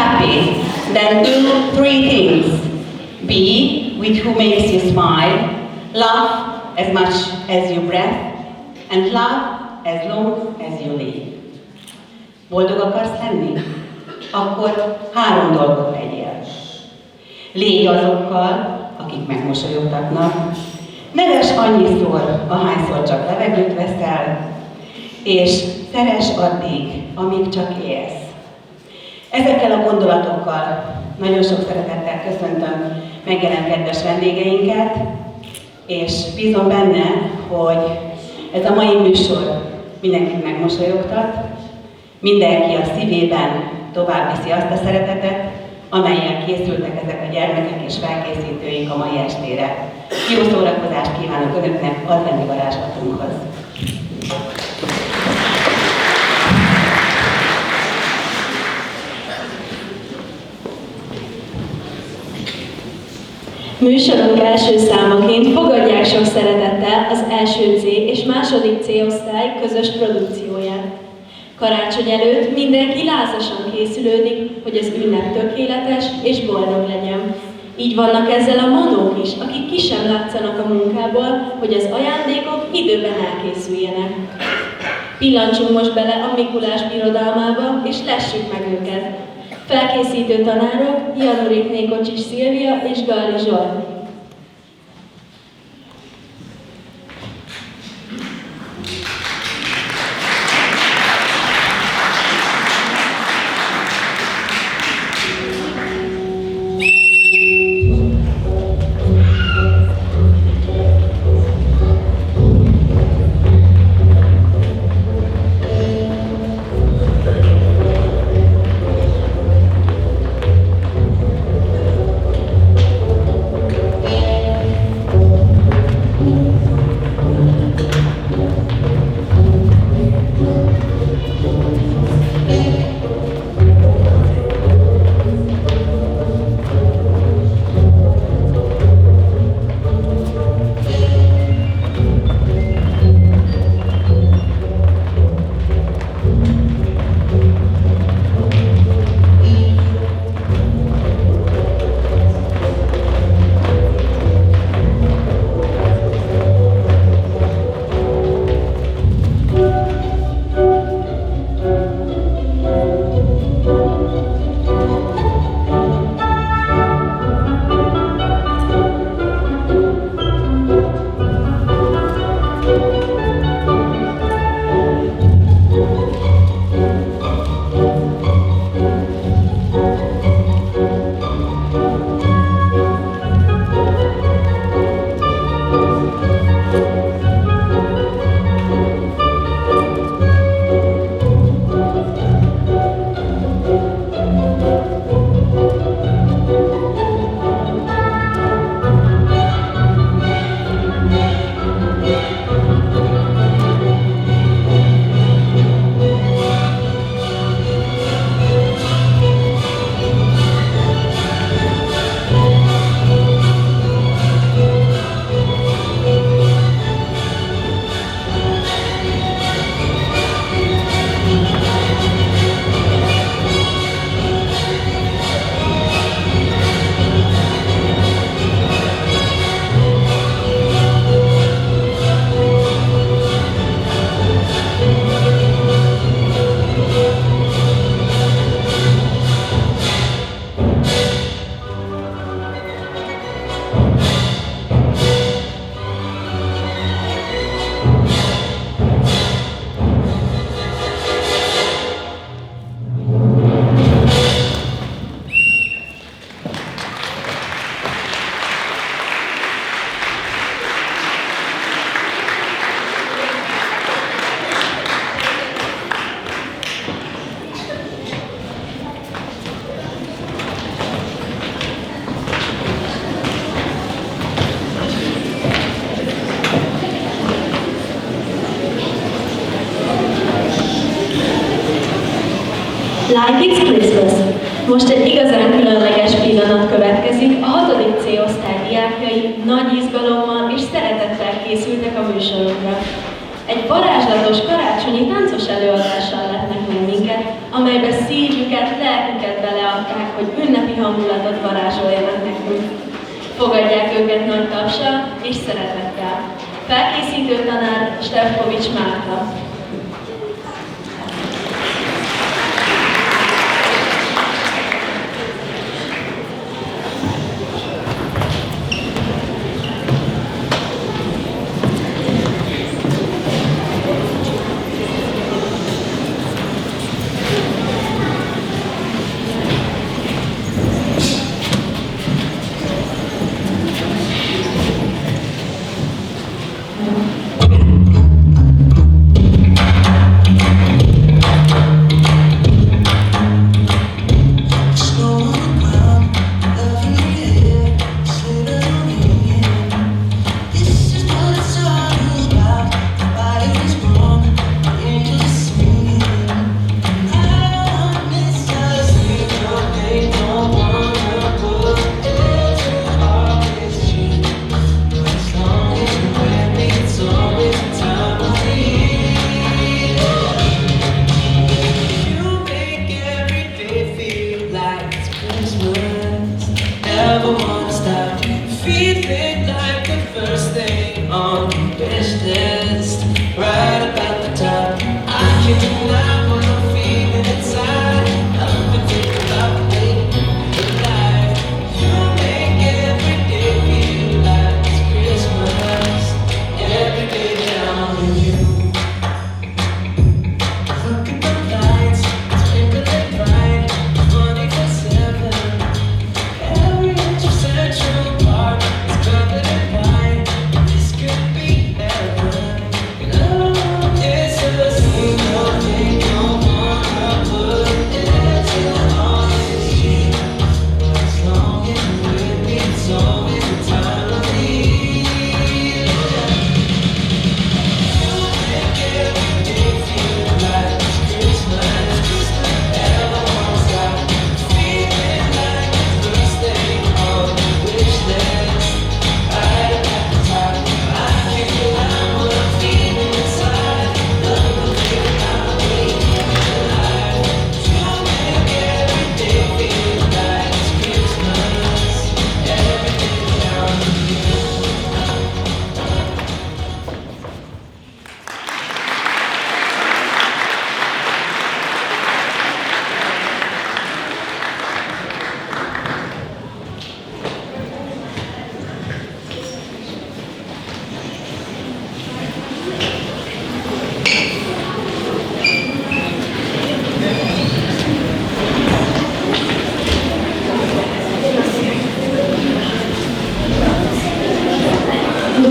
happy, then do three things. Be with who makes you smile, laugh as much as you breath, and love as long as you live. Boldog akarsz lenni? Akkor 3 dolgot tegyél. Légy azokkal, akik megmosolyogtatnak, neves annyiszor, ahányszor csak levegőt veszel, és szeress addig, amíg csak élsz. Ezekkel a gondolatokkal nagyon sok szeretettel köszöntöm megjelent kedves vendégeinket, és bízom benne, hogy ez a mai műsor mindenkit megmosolyogtat, mindenki a szívében tovább viszi azt a szeretetet, amellyel készültek ezek a gyermekek és felkészítőink a mai estére. Jó szórakozást kívánok Önöknek adventi varázslatunkhoz! Műsorunk első számaként fogadják sok szeretettel az első C és második C osztály közös produkcióját. Karácsony előtt mindenki lázasan készülődik, hogy az ünnep tökéletes és boldog legyen. Így vannak ezzel a monók is, akik ki sem látszanak a munkából, hogy az ajándékok időben elkészüljenek. Pillancsunk most bele a Mikulás birodalmába, és lessük meg őket. Felkészítő tanárok Janurékné Kocsis Szilvia és Galli Zsolt. Like It's Christmas! Most egy igazán különleges pillanat következik, a 6. C osztály diákjai nagy izgalommal és szeretettel készültek a műsorunkra. Egy varázslatos karácsonyi táncos előadással lepnek meg minket, amely amelybe szívüket, lelküket beleadták, hogy ünnepi hangulatot varázsoljanak nekünk. Fogadják őket nagy tapssal és szeretettel. Felkészítő tanár Stefkovics Márta.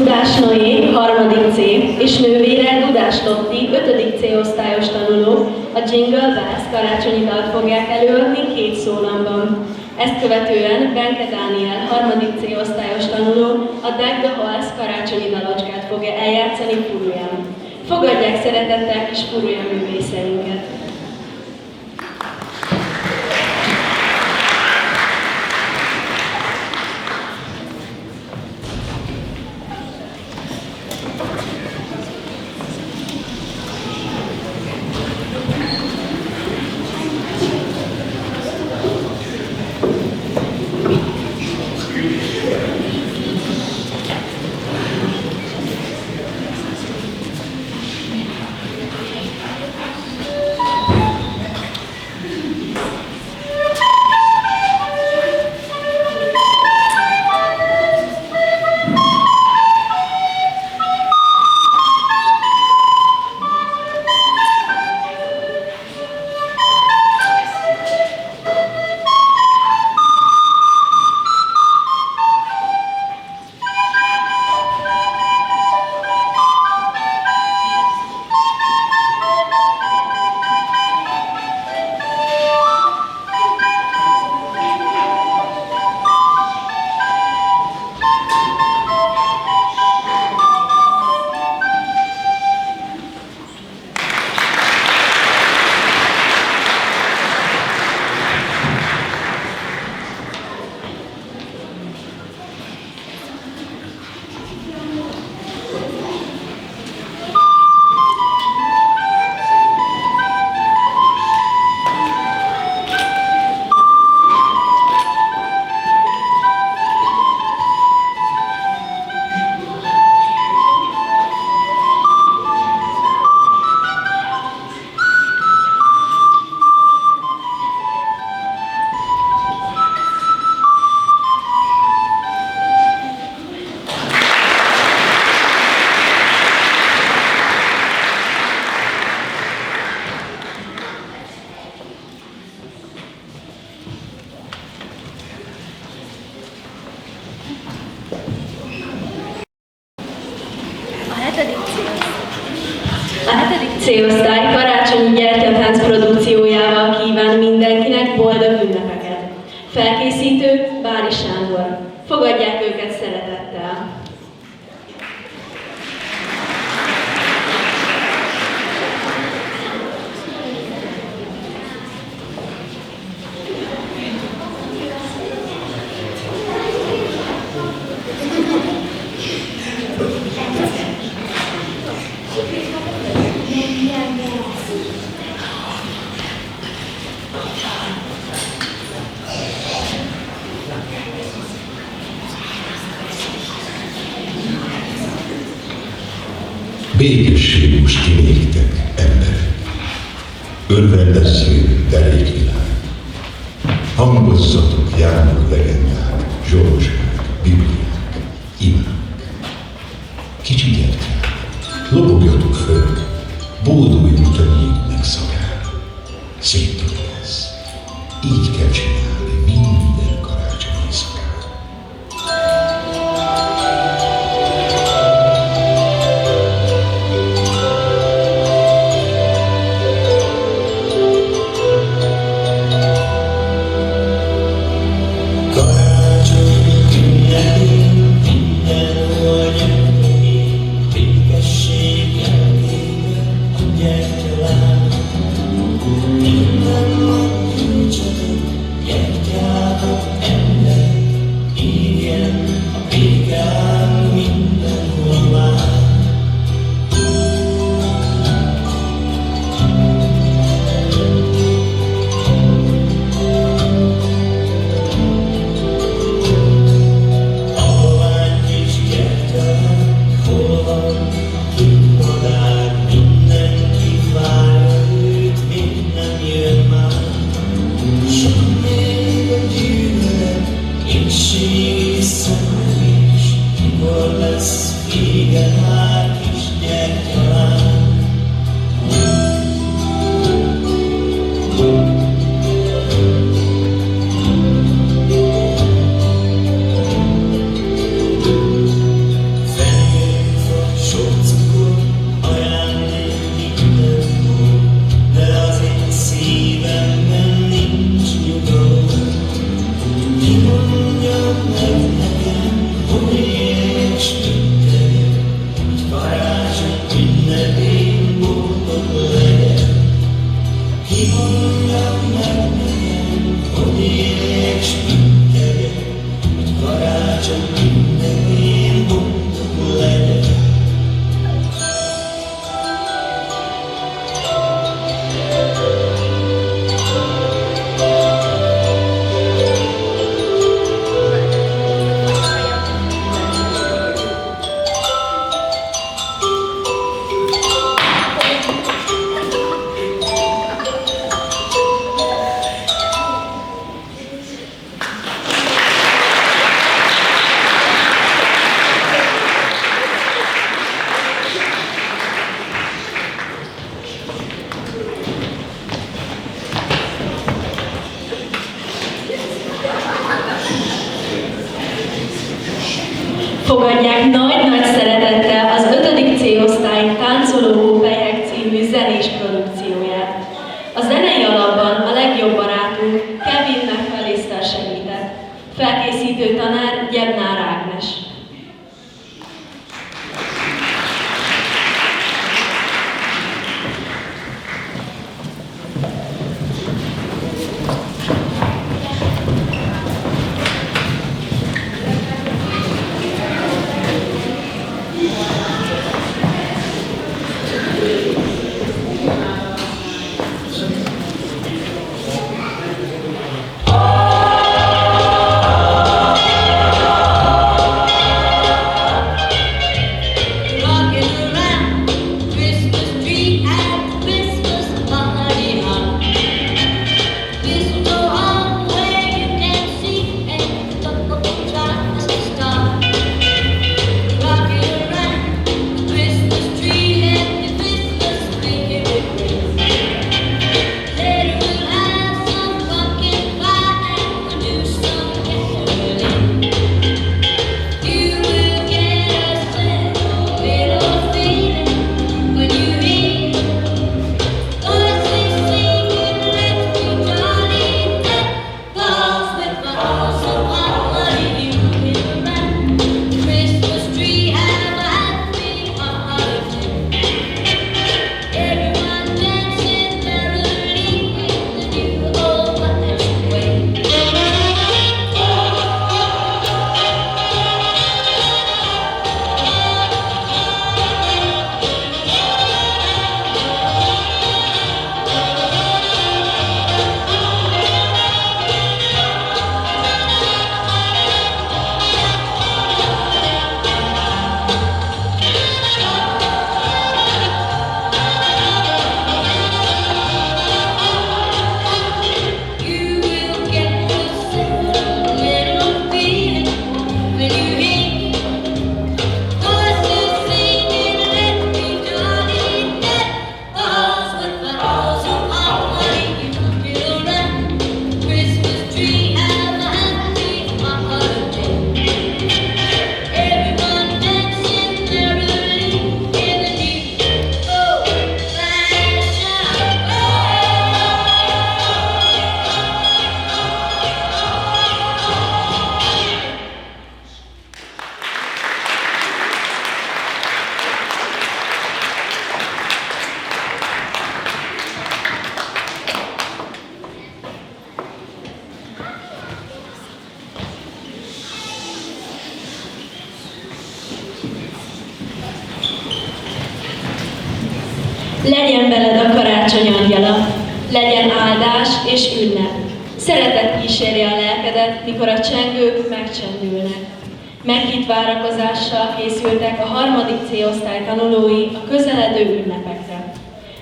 Dudás Noé, 3. C, és nővére Dudás Lotti, 5. C osztályos tanuló a Jingle Bells karácsonyi dalt fogják előadni 2 szólamban. Ezt követően Benke Dániel, 3. C osztályos tanuló a Deck the Halls karácsonyi dalocskát fogja eljátszani Furuján. Fogadják szeretettel kis Furuja művészeinket! Békesség most ti néktek, emberek, örvendezzék derék világ. Hangozzatok János legendák, zsolozsák, bibliák, imák. Kicsi gyertyák, lobogjatok föl, bódulj a jégnek szakál. Szép dolog ez, így kell csinálni minden karácsonyi szakál. Fogadják nagy-nagy szeretettel az 5. C-osztály Táncoló Hópelyhek című zenés produkcióját. A zenei alapban a legjobb barátunk Kevin McAllister segített. Felkészítő tanár Gyebnár Ágnes. Legyen áldás és ünnep. Szeretet kísérje a lelkedet, mikor a csengők megcsendülnek. Meghitt várakozással készültek a 3. C-osztály tanulói a közeledő ünnepekre.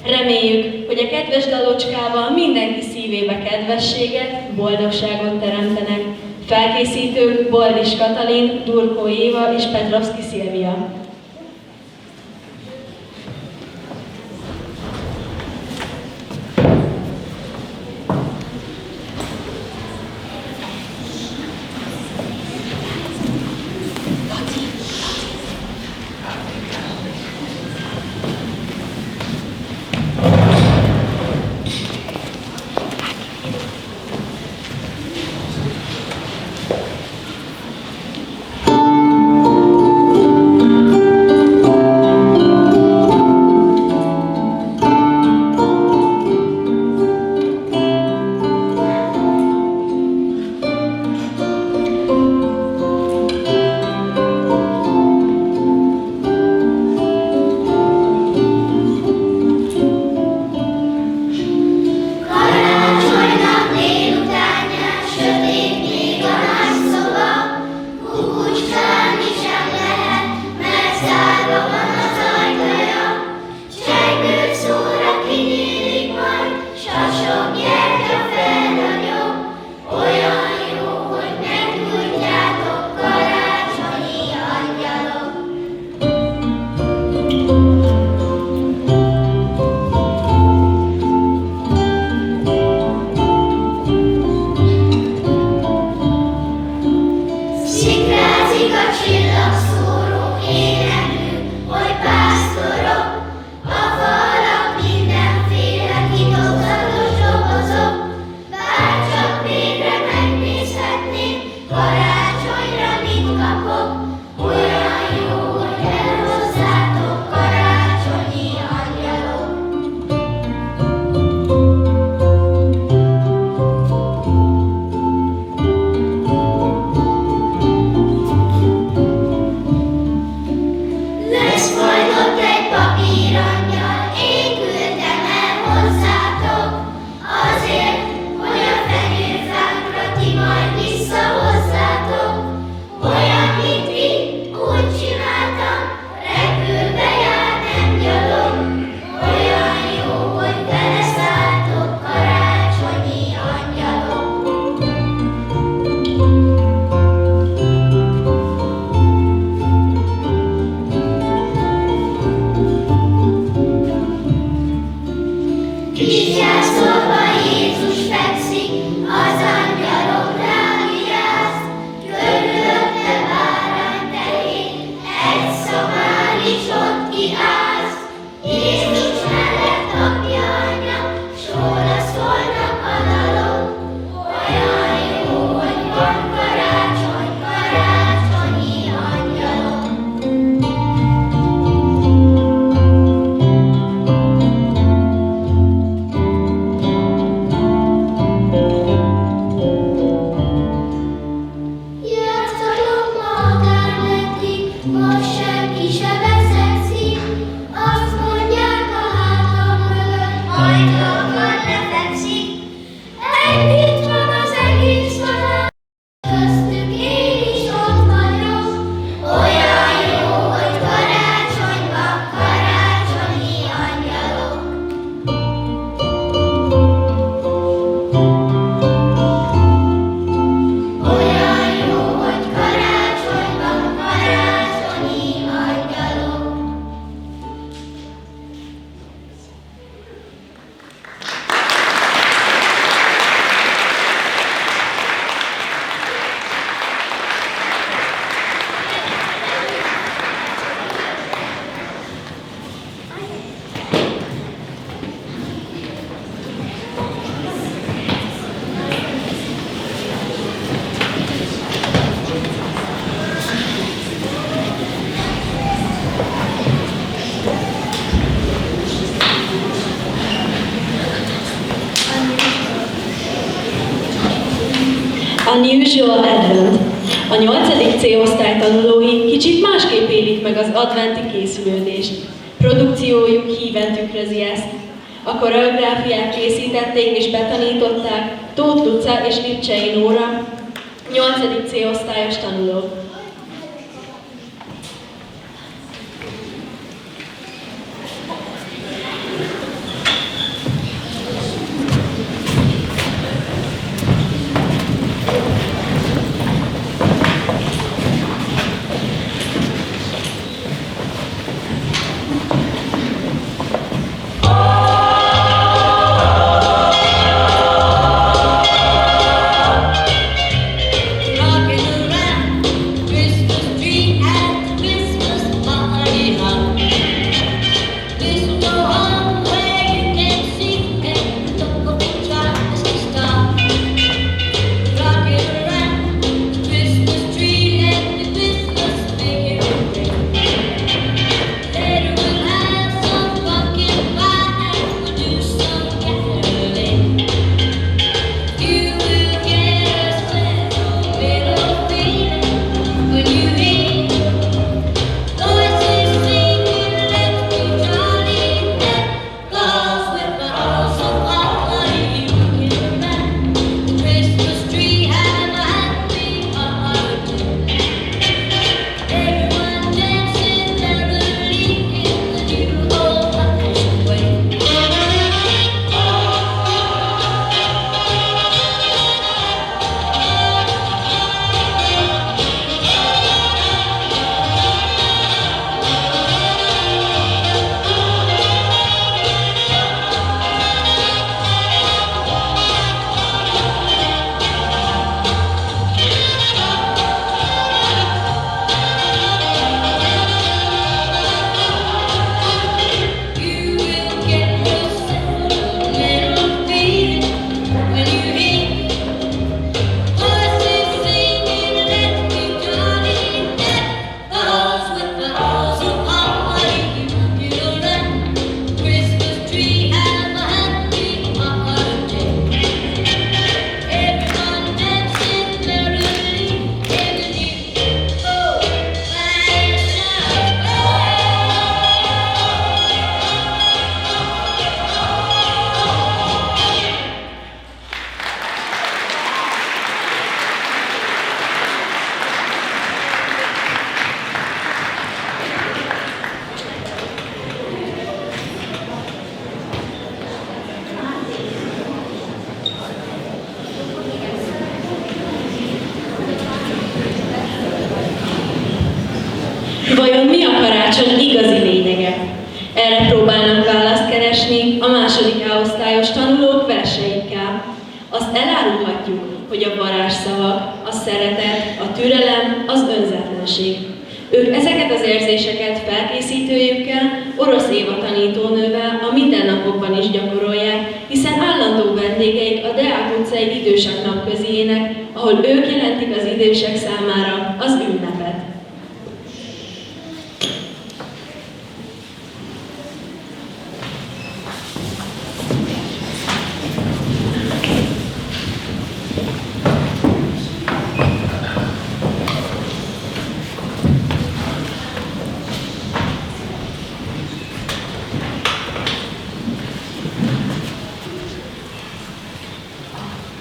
Reméljük, hogy a kedves dalocskával mindenki szívébe kedvességet, boldogságot teremtenek. Felkészítők Boldis Katalin, Durkó Éva és Petrovszki Szilvia. Unusual Advent. A 8. C-osztály tanulói kicsit másképp élik meg az adventi készülődést. Produkciójuk híven tükrözi ezt. A koreográfiát készítették és betanították Tóth Luca és Lipcsei Nóra, 8. C-osztályos tanulók. Vajon mi a karácsony igazi lényege? Erre próbálnak választ keresni a második A-osztályos tanulók verseikkel. Azt elárulhatjuk, hogy a varázsszavak, a szeretet, a türelem, az önzetlenség. Ők ezeket az érzéseket felkészítőjükkel, Orosz Éva tanítónővel a mindennapokban is gyakorolják, hiszen állandó vendégeik a Deák utcai idősek napközéjének, ahol ők jelentik az idősek számára az ünnepet.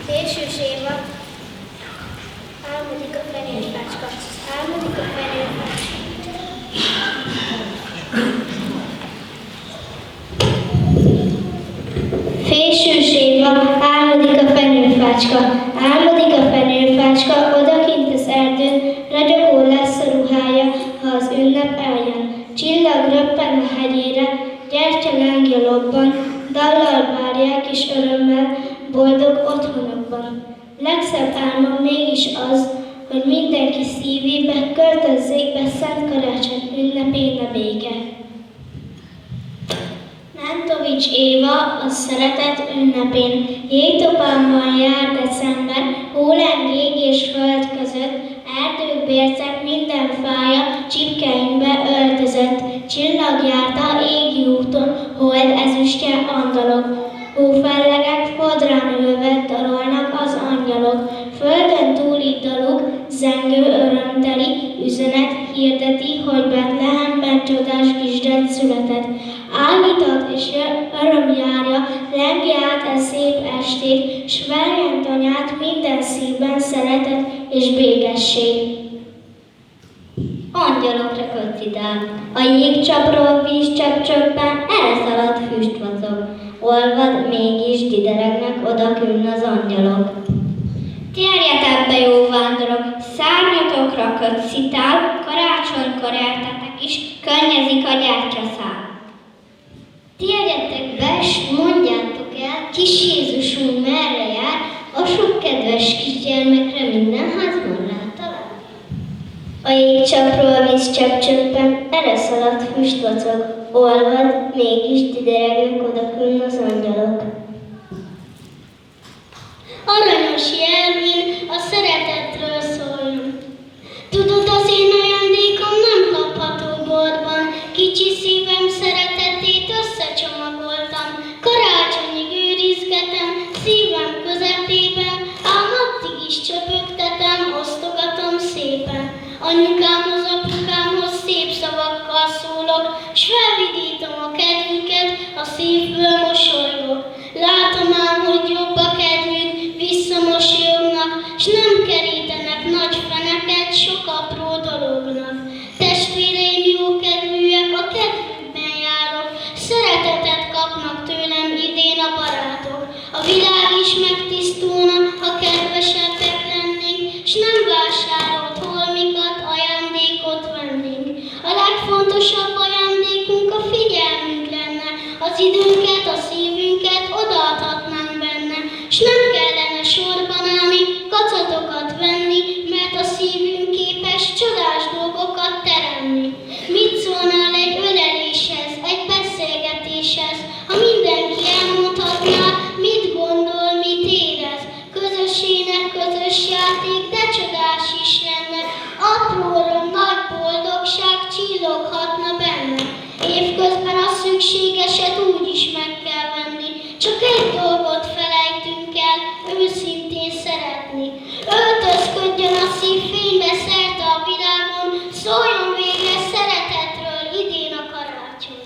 Késős Éva, álmodik a fenyőfácska, álmodik a fenyőfácska. Fésős Éva, álmodik a fenyőfácska, álmodik a fenyőfácska, odakint az erdőn, ragyogó lesz a ruhája, ha az ünnep eljön. Csillag röppen a hegyére, gyertya lengje lobban, dallal várják és örömmel, boldog otthonokban. Legszebb álmom mégis az, hogy mindenki szívébe költözzék be Szent Karácsony ünnepén a béke. Nántovics Éva a szeretet ünnepén. Jégtopamban jár december, hóleng ég és föld között, erdők, bércek, minden fája csipkeinkbe öltözött. Csillagjárta égi úton, hold ezüstje andalok. Hófellegek fodrán ülve dalolnak az angyalok. Földön túli daluk, zengő örömteli üzenet hirdeti, hogy Betlehemben csodás kisded született. Áldott és örömjárja, lengje át e szép estét, s verjent anyát minden szívben szeretet és békesség. Angyalokra kötidám, a jégcsapról vízcsepp csöppen, elszaladt füstvacog. Olvad, mégis dideregnek odakünn az angyalok. Térjetek be, jó vándorok, szárnyatokra köt szitál, karácsonykor éltetek is, könnyezik a gyertyaszál. Térjetek be, s mondjátok el, kis Jézusunk merre jár, a sok kedves kisgyermekre minden házban rátalál. A jégcsapról vízcsepp csöppen, erre szaladt füstvacog, olvad, mégis dideregnek odakünn az angyalok. Aranyos jelvén a szeretetről szóljon. Tudod, az én ajándékom nem kapható boltban, kicsi szívem szeretetét összecsomagoltam. Karácsonyig őrizgetem, szívem közepében, ám addig is csöpögtetem, osztogatom szépen. Anyukámhoz, apukámhoz szép szavakkal szólok, s felvidítom a kedvüket, a szívből mosolygok. Látom ám, hogy jobb a kedvük, visszamosolyognak, s nem kerítenek nagy feneket sok apró dolognak. Testvéreim jókedvűek, a kedvükben járok, szeretetet kapnak tőlem idén a barátok. A világ is megtisztulna, ha kedvesebbek lennénk, s nem vásárolt holmikat, ajándékot vennénk. A legfontosabb ajándékunk a figyelmünk lenne, az időnket, a szívünket odaadhatnánk benne, s nem kellene sorban állni, kacatokat venni, mert a szívünk képes csodás dolgokat teremni. Mit szólnál egy öleléshez, egy beszélgetéshez, ha mindenki elmondhatná, mit gondol, mit érez? Közösének közös játék, de csodás is lenne, apró öröm, nagy boldogság csilloghatna benne. Évközben a szükségeset úgy is meg kell venni, csak egy dolgot felejtünk el, őszintén szeretni. Öltözködjön a szív fénybe szerte a világon, szóljon végre szeretetről idén a karácsony.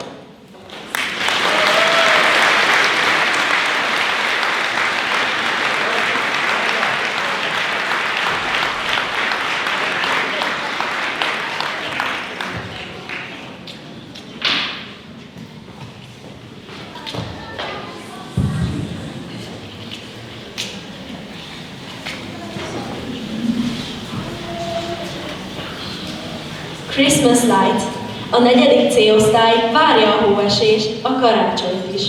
Christmas Light. A 4. C-osztály várja a hóesést, a karácsonyt is.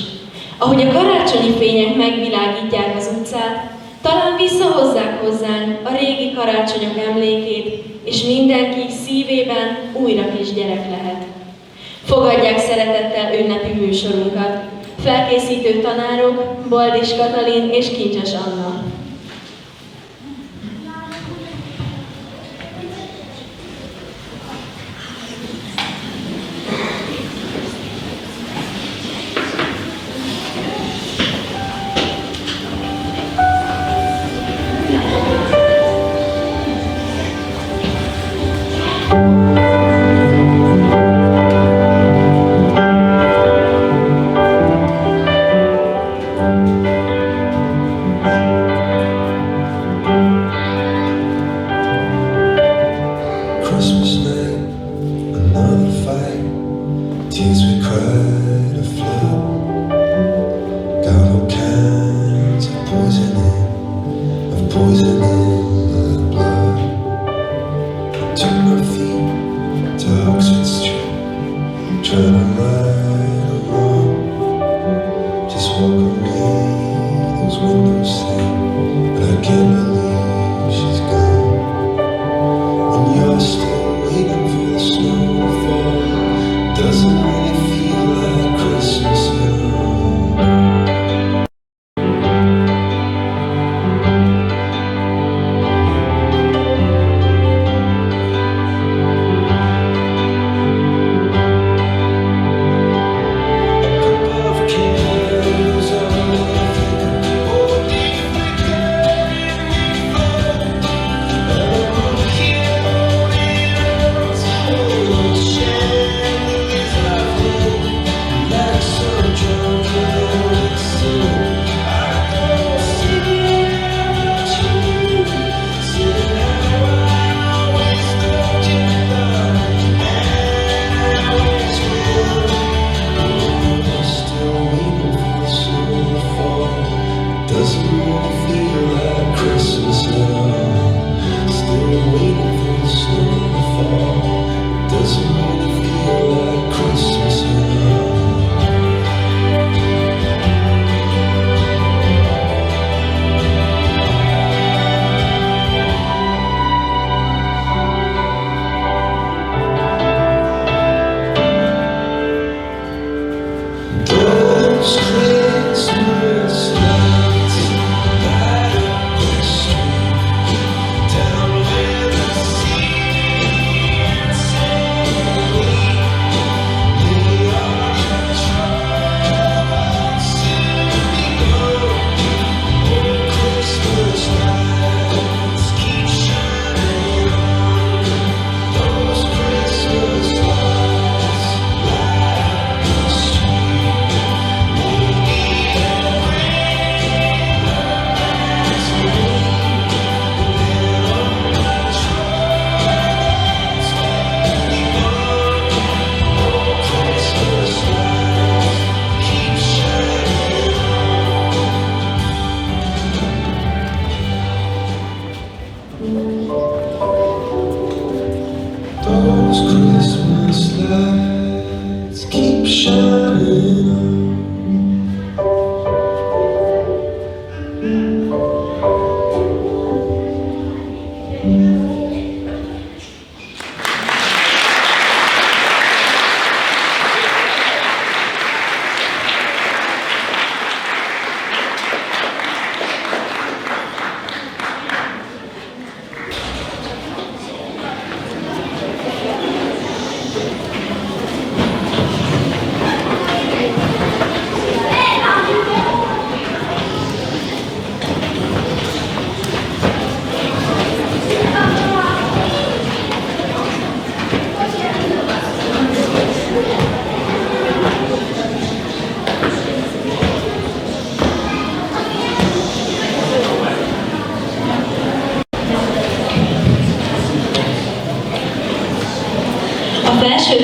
Ahogy a karácsonyi fények megvilágítják az utcát, talán visszahozzák hozzánk a régi karácsonyok emlékét, és mindenki szívében újra kisgyerek lehet. Fogadják szeretettel ünnepi műsorunkat. Felkészítő tanárok Boldis Katalin és Kincses Anna.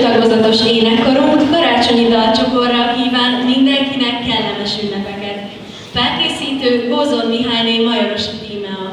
tagozatos énekkarunk karácsonyi dalcsokorral kíván mindenkinek kellemes ünnepeket. Felkészítő Gózon Mihályné Majorosi Tímea.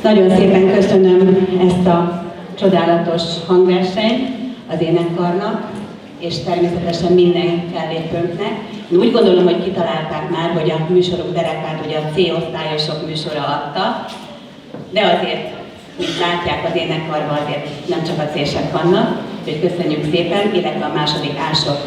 Nagyon szépen köszönöm ezt a csodálatos hangversenyt az énekkarnak, és természetesen minden fellépőnknek. Én úgy gondolom, hogy kitalálták már, hogy a műsorok derekát ugye a C-osztályosok műsora adta, de azért, mint látják, az énekkarban azért nem csak a C-sek vannak, úgyhogy köszönjük szépen, illetve a második ások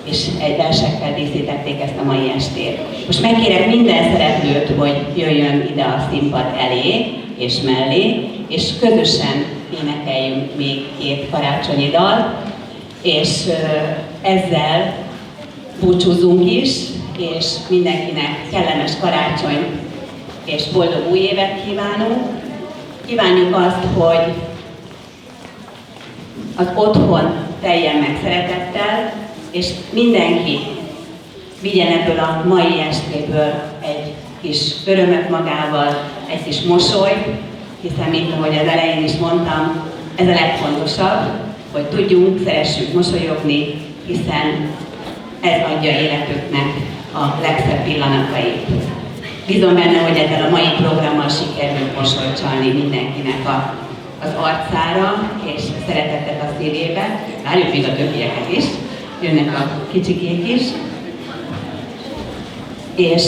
és egy versekkel díszítették ezt a mai estét. Most megkérek minden szereplőt, hogy jöjjön ide a színpad elé és mellé, és közösen énekeljünk még 2 karácsonyi dalt, és ezzel búcsúzunk is, és mindenkinek kellemes karácsony és boldog új évet kívánunk. Kívánjuk azt, hogy az otthon teljen meg szeretettel, és mindenki vigyen ebből a mai estéből egy kis örömöt magával, egy kis mosolyt, hiszen, mint ahogy az elején is mondtam, ez a legfontosabb, hogy tudjunk, szeressünk mosolyogni, hiszen ez adja életüknek a legszebb pillanatait. Bízom benne, hogy ezzel a mai programmal sikerül mosolyt csalni mindenkinek az arcára, és szeretetet a szívébe. Várjuk még a többieket is, jönnek a kicsikék is. És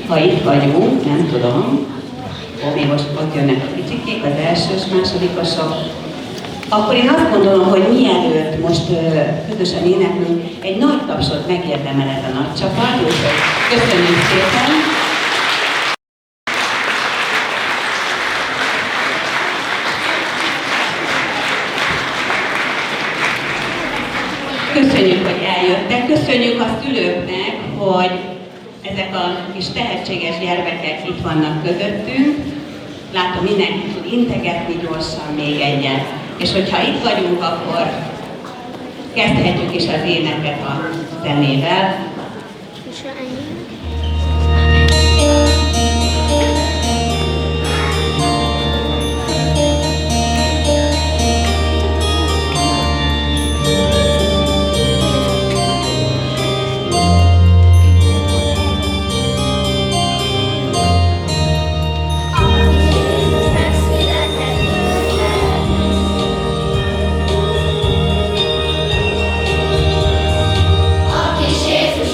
ha itt vagyunk, nem tudom, még most ott jönnek a kicsikék, az elsős, másodikosok, akkor én azt gondolom, hogy mielőtt most közösen éneklünk, egy nagy tapsot megérdemel ez a nagy csapat, úgyhogy köszönjük szépen! Köszönjük, hogy eljöttek, köszönjük a szülőknek, hogy ezek a kis tehetséges gyermekek itt vannak közöttünk. Látom, mindenki tud integetni gyorsan még egyet. És hogyha itt vagyunk, akkor kezdhetjük is az éneket a zenével. A kis Jézus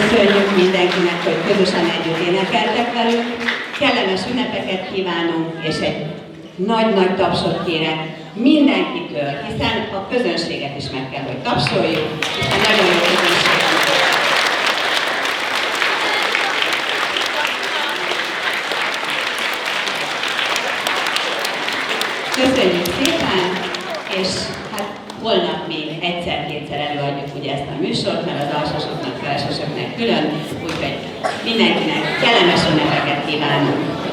Köszönjük mindenkinek, hogy közösen együtt énekeltek velünk. Kellemes ünnepeket kívánunk, és egy nagy-nagy tapsot kérek mindenkitől, hiszen a közönséget is meg kell, hogy tapsoljuk, hiszen nagyon jó közönség. Köszönjük szépen, és hát holnap még egyszer-kétszer előadjuk ugye ezt a műsort, mert az alsósoknak, felsősöknek külön, úgyhogy mindenkinek kellemes ünnepeket kívánunk!